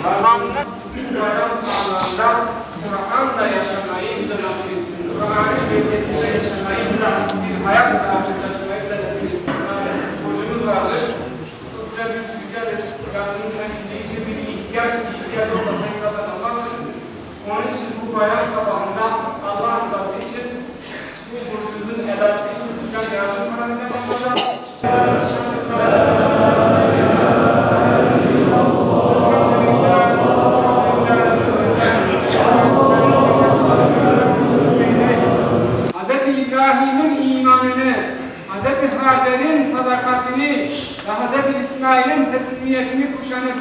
Ramazan'ın bayram sağlığında Kur'an'la yaşamayı bize nasip etsin. Kur'an'ın bölgesinde yaşamayı bize bir hayat taşımayı bize nasip etsin. Borcumuz vardır. Çok güzel bir sübükedir. Yardımcının değişir bir ihtiyaç olmasaydı zaten Allah'tır. Onun için bu bayram sabahında Allah rızası için bu borcumuzun edası için sıcak yardım kararında bulunacağız. İbrahim'in imanını, Hz. Hacer'in sadakatini ve Hz. İsmail'in teslimiyetini kuşanıp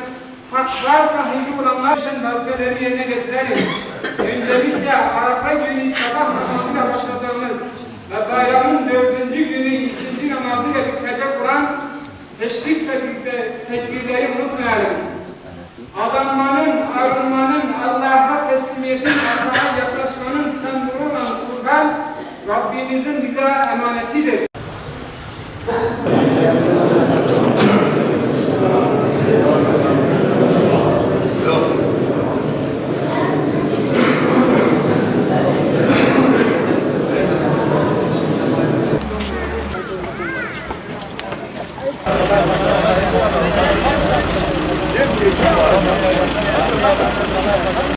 takva sahibi olanlar için vazifeleri yerine getirelim. Öncelikle Arafa günü sabah namazıyla başladığımız ve bayramın 4. günü 2. namazıyla bitecek olan teşrikle birlikte tekbirleri unutmayalım. Adanmanın, arınmanın, Allah'a teslimiyetin, Allah'a yaklaşmanın sembolü olan kurban Rabbimizin bize emanetidir.